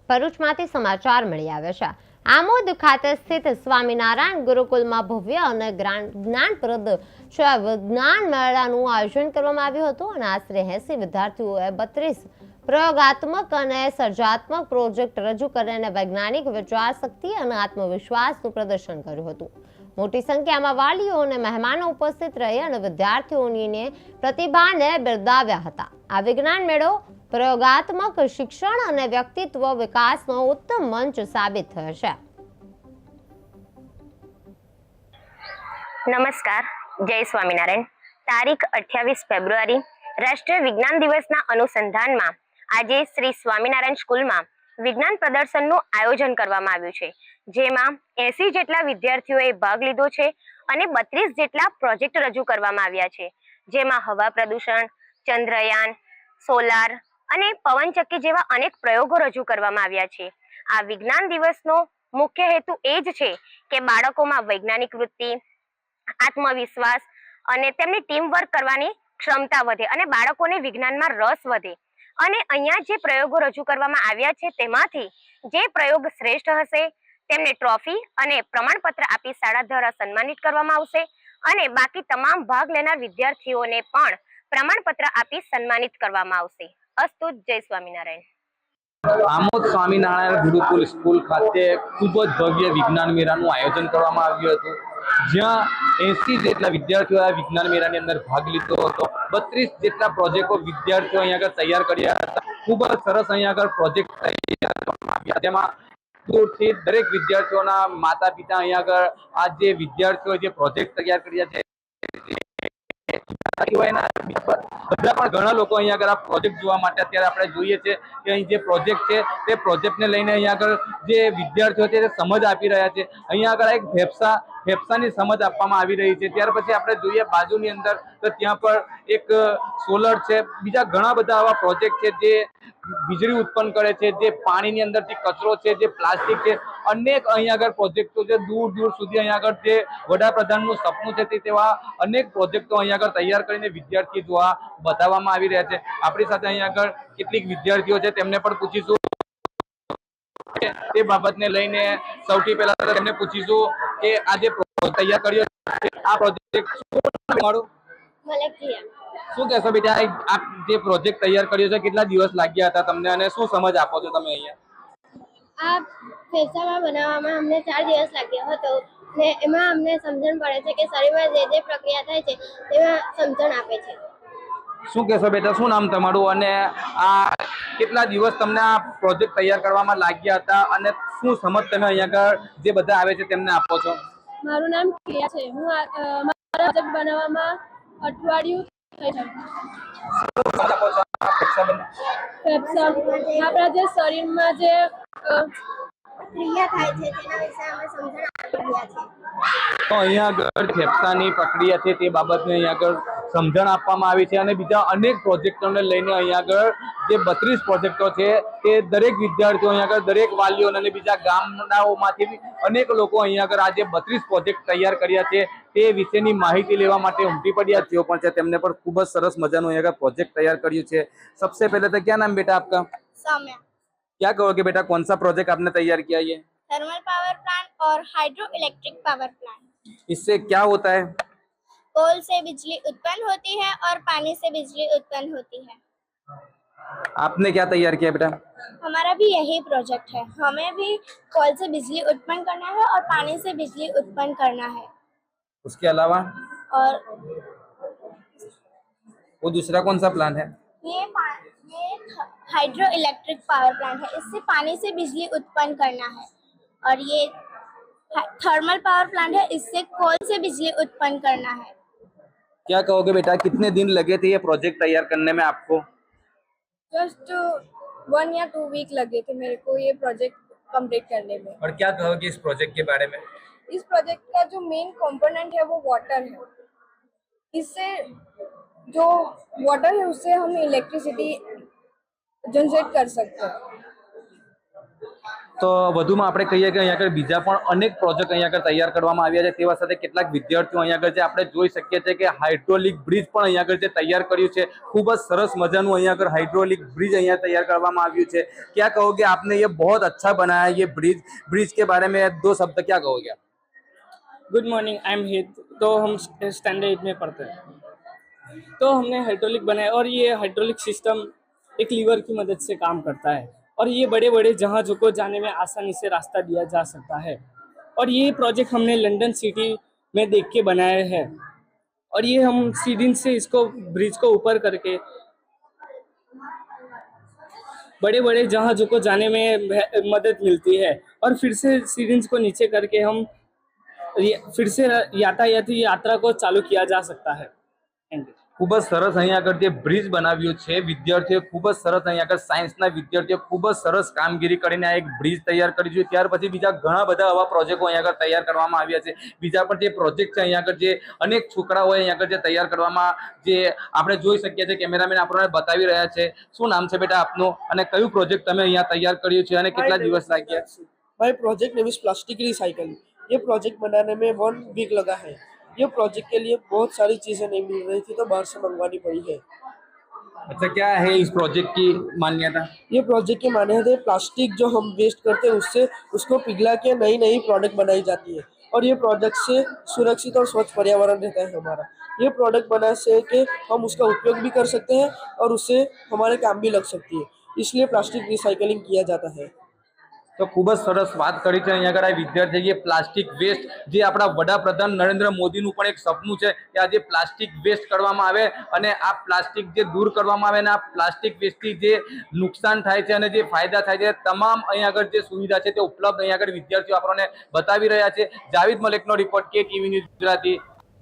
ભરૂચમાંથી સમાચાર મળી આવ્યા છે। આમોદ ખાતે સ્થિત સ્વામિનારાયણ ગુરુકુલમાં ભવ્ય અને જ્ઞાનપ્રદ વિજ્ઞાન મેળાનું આયોજન કરવામાં આવ્યું હતું અને આશરે 80 વિદ્યાર્થીઓએ 32 પ્રયોગાત્મક અને સર્જનાત્મક પ્રોજેક્ટ રજૂ કરીને વૈજ્ઞાનિક વિચારશક્તિ અને આત્મવિશ્વાસનું પ્રદર્શન કર્યું હતું। મોટી સંખ્યામાં વાલીઓ અને મહેમાનો ઉપસ્થિત રહી અને વિદ્યાર્થીઓની પ્રતિભાને બિરદાવ્યા હતા। આ વિજ્ઞાન મેળો પ્રયોગાત્મક શિક્ષણ અને વ્યક્તિત્વ વિકાસનો ઉત્તમ મંચ સાબિત થયો છે। નમસ્કાર, જય સ્વામિનારાયણ। તારીખ 28 ફેબ્રુઆરી રાષ્ટ્રીય વિજ્ઞાન દિવસના અનુસંધાનમાં આજે શ્રી સ્વામિનારાયણ સ્કૂલમાં વિજ્ઞાન પ્રદર્શનનું આયોજન કરવામાં આવ્યું છે, જેમાં 80 જેટલા વિદ્યાર્થીઓએ ભાગ લીધો છે અને 32 જેટલા પ્રોજેક્ટ રજૂ કરવામાં આવ્યા છે, જેમાં હવા પ્રદૂષણ, ચંદ્રયાન, સોલાર અને પવનચક્કી જેવા અનેક પ્રયોગો રજૂ કરવામાં આવ્યા છે। આ વિજ્ઞાન દિવસનો મુખ્ય હેતુ એ જ છે કે બાળકોમાં વૈજ્ઞાનિક વૃત્તિ, આત્મવિશ્વાસ અને તેમની ટીમ વર્ક કરવાની ક્ષમતા વધે અને બાળકોને વિજ્ઞાનમાં રસ વધે। અને અહીંયા જે પ્રયોગો રજૂ કરવામાં આવ્યા છે તેમાંથી જે પ્રયોગ શ્રેષ્ઠ હશે તેમને ટ્રોફી અને પ્રમાણપત્ર આપી શાળા દ્વારા સન્માનિત કરવામાં આવશે અને બાકી તમામ ભાગ લેનાર વિદ્યાર્થીઓને પણ પ્રમાણપત્ર આપી સન્માનિત કરવામાં આવશે। અસ્તુ, જય સ્વામિનારાયણ। આમોદ સ્વામિનારાયણ ગુરુકુલ સ્કૂલ ખાતે ખૂબ જ ભવ્ય વિજ્ઞાન મેળાનું આયોજન કરવામાં આવ્યું હતું, જ્યાં 80 જેટલા વિદ્યાર્થીઓએ વિજ્ઞાન મેળાની અંદર ભાગ લીધો હતો। 32 જેટલા પ્રોજેક્ટો વિદ્યાર્થીઓ અહીંયા આગળ તૈયાર કર્યા હતા। ખૂબ જ સરસ અહીંયા આગળ પ્રોજેક્ટ તૈયાર કરવામાં આવ્યા, જેમાં દૂરથી દરેક વિદ્યાર્થીઓના માતા પિતા અહીંયા આગળ આ જે વિદ્યાર્થીઓ જે પ્રોજેક્ટ તૈયાર કર્યા છે બધા પણ ઘણા લોકો અહીંયા આગળ આ પ્રોજેક્ટ જોવા માટે અત્યારે આપણે જોઈએ છે કે અહીં જે પ્રોજેક્ટ છે તે પ્રોજેક્ટને લઈને અહીંયા આગળ જે વિદ્યાર્થીઓ છે તે સમજ આપી રહ્યા છે। અહીંયા આગળ એક ફેફસાની સમજ આપવામાં આવી રહી છે। ત્યાર પછી આપણે જોઈએ બાજુની અંદર તો ત્યાં પર એક સોલર છે, બીજા ઘણા બધા આવા પ્રોજેક્ટ છે જે વીજળી ઉત્પન્ન કરે છે, જે પાણીની અંદરથી કચરો છે, જે પ્લાસ્ટિક છે, અનેક અહીંયા આગળ પ્રોજેક્ટો છે। દૂર દૂર સુધી અહીંયા આગળ જે વડાપ્રધાનનું સપનું છે તેવા અનેક પ્રોજેક્ટો અહીંયા આગળ તૈયાર કરીને વિદ્યાર્થી જોવા બતાવવામાં આવી રહ્યા છે। આપણી સાથે અહીંયા આગળ કેટલીક વિદ્યાર્થીઓ છે, તેમને પણ પૂછીશું તે બાબતને લઈને। સૌથી પહેલા તેમને પૂછીશું કે આ જે પ્રોજેક્ટ તૈયાર કર્યો છે આ પ્રોજેક્ટ શું કહેશો બેટા? આ જે પ્રોજેક્ટ તૈયાર કર્યો છે કેટલા દિવસ લાગ્યા હતા તમને અને શું સમજ આપો છો તમે અહીંયા? આ ફેફસામાં બનાવવામાં અમને 4 દિવસ લાગ્યો હતો ને એમાં અમને સમજણ પડે છે કે શરીરમાં જે પ્રક્રિયા થાય છે તેમાં સમજણ આપે છે। શું કહેશો બેટા, શું નામ તમારું અને આ કેટલા દિવસ તમને આ પ્રોજેક્ટ તૈયાર કરવામાં લાગ્યા હતા અને શું સમજ તમે અહીંયા આગળ જે બધા આવે છે તેમને આપો છો? મારું નામ પ્રિયા છે। હું મારા પ્રોજેક્ટ બનાવવામાં અઠવાડિયું થઈ ગયું। ફેફસા આપણા જે શરીરમાં જે ક્રિયા થાય છે તેના વિશે અમે સમજણ આપી રહ્યા છીએ। તો અહીંયા આગળ ફેફસાની પ્રક્રિયા છે તે બાબતને અહીંયા આગળ સમજણ આપવામાં આવી છે અને બીજા અનેક પ્રોજેક્ટોને લઈને અહીંયા આગળ જે 32 પ્રોજેક્ટો છે તે દરેક વિદ્યાર્થીઓ અહીંયા આગળ દરેક વાલીઓ અને બીજા ગામડાઓમાંથી અનેક લોકો અહીંયા આગળ આજે 32 પ્રોજેક્ટ તૈયાર કર્યા છે તે વિશેની માહિતી લેવા માટે ઉમટી પડ્યા તેઓ પણ છે। તેમને પણ ખૂબ જ સરસ મજાનું અહીંયા આગળ પ્રોજેક્ટ તૈયાર કર્યું છે। सबसे पहले तो क्या नाम बेटा आपका? सौम्या। क्या कहोगे बेटा, कौन सा प्रोजेक्ट आपने तैयार किया? ये थर्मल पावर प्लांट और हाइड्रो इलेक्ट्रिक पावर प्लांट। इससे क्या होता है? कोल से बिजली उत्पन्न होती है और पानी से बिजली उत्पन्न होती है। आपने क्या तैयार किया बेटा? हमारा भी यही प्रोजेक्ट है। हमें भी कोल से बिजली उत्पन्न करना है और पानी से बिजली उत्पन्न करना है। उसके अलावा और वो दूसरा कौन सा प्लान है? ये हाइड्रो इलेक्ट्रिक पावर प्लांट है। इससे पानी से बिजली उत्पन्न करना है। और ये थर्मल पावर प्लांट है, इससे कोल से बिजली उत्पन्न करना है। क्या कहोगे बेटा, कितने दिन लगे थे ये प्रोजेक्ट तैयार करने में आपको? जस्ट 1 या 2 वीक लगे थे मेरे को ये प्रोजेक्ट कंप्लीट करने में। और क्या कहोगे इस प्रोजेक्ट के बारे में? इस प्रोजेक्ट का जो मेन कंपोनेंट है वो वाटर है। इससे जो वाटर है उससे हम इलेक्ट्रिसिटी जनरेट कर सकते हैं। તો વધુમાં આપણે કહીએ કે અહીંયા આગળ બીજા પણ અનેક પ્રોજેક્ટ અહીંયા આગળ તૈયાર કરવામાં આવ્યા છે, તેવા સાથે કેટલાક વિદ્યાર્થીઓ અહીંયા આગળ જે આપણે જોઈ શકીએ છીએ કે હાઇડ્રોલિક બ્રિજ પણ અહીંયા આગળ જે તૈયાર કર્યું છે, ખૂબ જ સરસ મજાનું અહીંયા આગળ હાઇડ્રોલિક બ્રિજ અહીંયા तैयार કરવામાં આવ્યું છે। क्या कहोगे, आपने ये बहुत अच्छा बनाया है ये ब्रिज के बारे में 2 शब्द क्या कहोगे आप? गुड मॉर्निंग, आई एम हित। तो हम स्टैंडर्ड 8 में पढ़ते हैं, तो हमने हाइड्रोलिक बनाया और ये हाइड्रोलिक सिस्टम एक लीवर की मदद से काम करता है और ये बड़े बड़े जहाज़ों को जाने में आसानी से रास्ता दिया जा सकता है। और ये प्रोजेक्ट हमने लंदन सिटी में देख के बनाया है और ये हम सीढ़ी से इसको ब्रिज को ऊपर करके बड़े बड़े जहाज़ों को जाने में मदद मिलती है और फिर से सीढ़ी को नीचे करके हम फिर से यातायाती यात्रा को चालू किया जा सकता है। Thank you. ખૂબ જ સરસ અહીંયા આગળ જે બ્રિજ બનાવ્યું છે, વિદ્યાર્થીઓ ખૂબ જ સરસ અહીંયા આગળ સાયન્સના વિદ્યાર્થીઓ ખૂબ જ સરસ કામગીરી કરીને આ એક બ્રિજ તૈયાર કર્યું છે। ત્યાર પછી બીજા ઘણા બધા આવા પ્રોજેક્ટો અહીંયા આગળ તૈયાર કરવામાં આવ્યા છે। બીજા પણ જે પ્રોજેક્ટ છે અહીંયા આગળ જે અનેક છોકરાઓએ અહીંયા આગળ જે તૈયાર કરવામાં જે આપણે જોઈ શકીએ છીએ, કેમેરામેન આપણને બતાવી રહ્યા છે। શું નામ છે બેટા આપનું અને કયું પ્રોજેક્ટ તમે અહીંયા તૈયાર કર્યું છે અને કેટલા દિવસ લાગ્યા? भाई project name is plastic recycling. ये प्रोजेक्ट बनाने में 1 वीक लगा है। ये प्रोजेक्ट के लिए बहुत सारी चीज़ें नहीं मिल रही थी तो बाहर से मंगवानी पड़ी है। अच्छा, क्या है इस प्रोजेक्ट की मान्यता? ये प्रोजेक्ट की मान्यता है, प्लास्टिक जो हम वेस्ट करते हैं उससे उसको पिघला के नई नई प्रोडक्ट बनाई जाती है और ये प्रोडक्ट से सुरक्षित और स्वच्छ पर्यावरण रहता है हमारा। ये प्रोडक्ट बनाने से कि हम उसका उपयोग भी कर सकते हैं और उससे हमारे काम भी लग सकती है, इसलिए प्लास्टिक रिसाइकलिंग किया जाता है। તો ખૂબ જ સરસ વાત કરી છે અહીંયા આગળ આ વિદ્યાર્થીએ। પ્લાસ્ટિક વેસ્ટ જે આપણા વડાપ્રધાન નરેન્દ્ર મોદીનું પણ એક સપનું છે કે આજે પ્લાસ્ટિક વેસ્ટ કરવામાં આવે અને આ પ્લાસ્ટિક જે દૂર કરવામાં આવે અને આ પ્લાસ્ટિક વેસ્ટથી જે નુકસાન થાય છે અને જે ફાયદા થાય છે તમામ અહીંયા આગળ જે સુવિધા છે તે ઉપલબ્ધ અહીંયા આગળ વિદ્યાર્થીઓ આપણને બતાવી રહ્યા છે। જાવેદ મલિકનો રિપોર્ટ, કે ટીવી ન્યૂઝ ગુજરાતી।